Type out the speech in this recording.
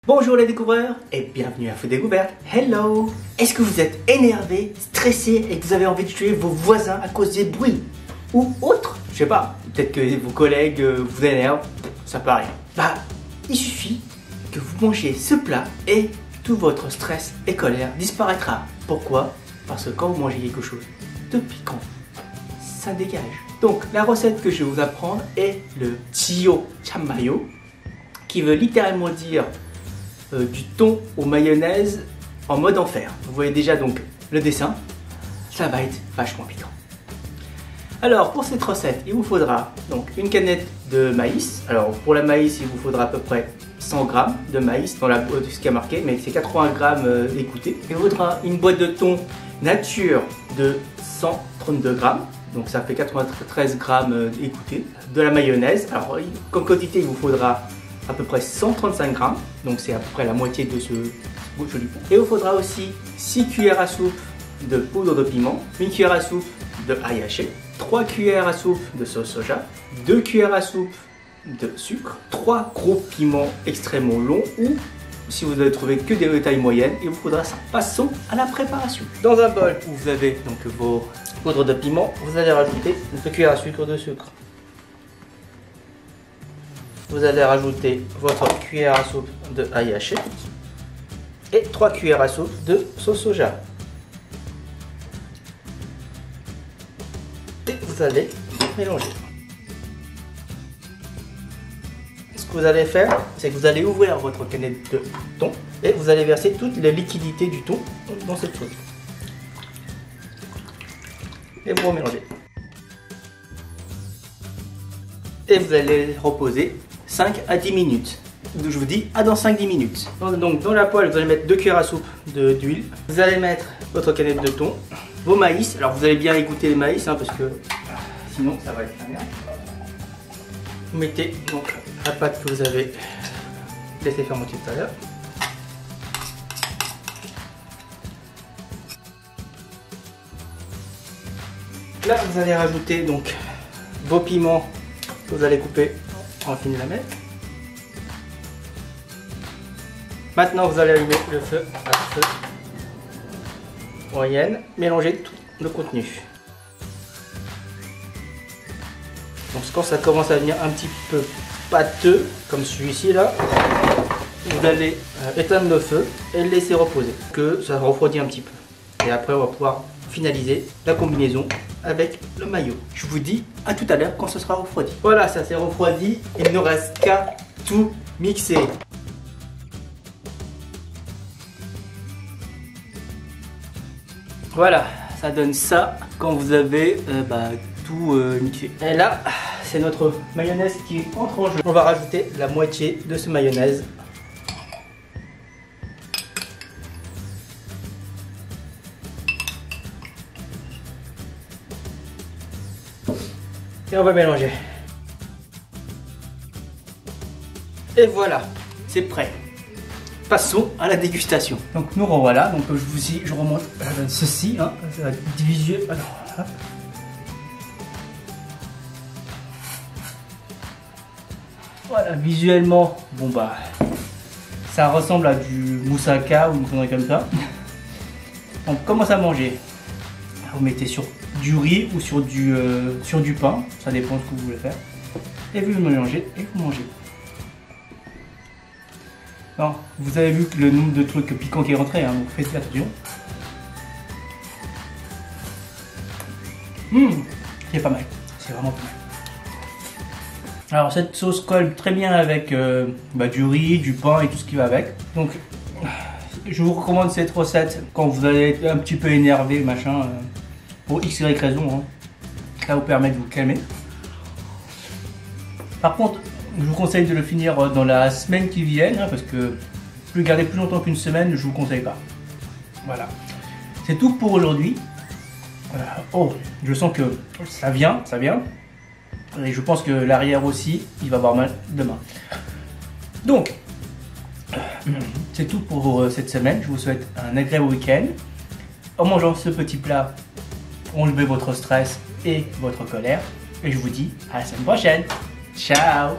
Bonjour les découvreurs et bienvenue à Food Découverte. Hello. Est-ce que vous êtes énervé, stressé et que vous avez envie de tuer vos voisins à cause des bruits ou autre? Je sais pas, peut-être que vos collègues vous énervent, ça peut arriver. Bah, il suffit que vous mangiez ce plat et tout votre stress et colère disparaîtra. Pourquoi? Parce que quand vous mangez quelque chose de piquant, ça dégage. Donc la recette que je vais vous apprendre est le Chio Chammayo, qui veut littéralement dire du thon aux mayonnaise en mode enfer. Vous voyez déjà donc le dessin, ça va être vachement piquant. Alors pour cette recette, il vous faudra donc une canette de maïs. Alors pour la maïs, il vous faudra à peu près 100 g de maïs dans ce qui a marqué, mais c'est 80 g écouté. Il vous faudra une boîte de thon nature de 132 g. Donc ça fait 93 g écouté. De la mayonnaise, alors comme quantité il vous faudra à peu près 135 g, donc c'est à peu près la moitié de ce joli pot. Et il vous faudra aussi 6 cuillères à soupe de poudre de piment, 1 cuillère à soupe de ail haché, 3 cuillères à soupe de sauce soja, 2 cuillères à soupe de sucre, 3 gros piments extrêmement longs ou si vous avez trouvé que des tailles moyennes, il vous faudra ça. Passons à la préparation. Dans un bol où vous avez donc vos poudres de piment, vous allez rajouter 2 cuillères à sucre de sucre. Vous allez rajouter votre cuillère à soupe de ail haché et 3 cuillères à soupe de sauce soja. Et vous allez mélanger. Ce que vous allez faire, c'est que vous allez ouvrir votre canette de thon et vous allez verser toute la liquidité du thon dans cette sauce. Et vous remélangez. Et vous allez reposer 5 à 10 minutes. Donc je vous dis à dans 5-10 minutes. Donc dans la poêle, vous allez mettre 2 cuillères à soupe d'huile. Vous allez mettre votre canette de thon, vos maïs. Alors vous allez bien égoutter les maïs parce que sinon ça va être la merde. Vous mettez donc la pâte que vous avez laissé fermenter tout à l'heure. Là vous allez rajouter donc vos piments que vous allez couper en fines lamelles. Maintenant vous allez allumer le feu à feu moyenne, mélanger tout le contenu. Donc quand ça commence à devenir un petit peu pâteux, comme celui-ci là, vous allez éteindre le feu et le laisser reposer, que ça refroidit un petit peu. Et après on va pouvoir finaliser la combinaison avec le mayo. Je vous dis à tout à l'heure quand ce sera refroidi. Voilà, ça s'est refroidi, il ne reste qu'à tout mixer. Voilà, ça donne ça quand vous avez tout mixé. Et là, c'est notre mayonnaise qui entre en jeu. On va rajouter la moitié de ce mayonnaise. Et on va mélanger. Et voilà, c'est prêt. Passons à la dégustation. Donc nous revoilà. Donc je remonte ceci. Hein, ça va diviser. Alors, hop. Voilà, visuellement, bon bah, ça ressemble à du moussaka ou une connerie comme ça. On commence à manger. Vous mettez sur du riz ou sur du pain, ça dépend de ce que vous voulez faire. Et vous mélangez et vous mangez. Alors, vous avez vu le nombre de trucs piquants qui est rentré, hein, donc faites attention. C'est pas mal, c'est vraiment pas mal. Alors cette sauce colle très bien avec du riz, du pain et tout ce qui va avec. Donc je vous recommande cette recette quand vous allez être un petit peu énervé, machin, pour x, y raison. Hein. Ça vous permet de vous calmer. Par contre, je vous conseille de le finir dans la semaine qui vient, hein, parce que le garder plus longtemps qu'une semaine, je vous conseille pas. Voilà. C'est tout pour aujourd'hui. Oh, je sens que ça vient. Et je pense que l'arrière aussi, il va avoir mal demain. Donc, c'est tout pour cette semaine. Je vous souhaite un agréable week-end. En mangeant ce petit plat, enlevez votre stress et votre colère. Et je vous dis à la semaine prochaine. Ciao!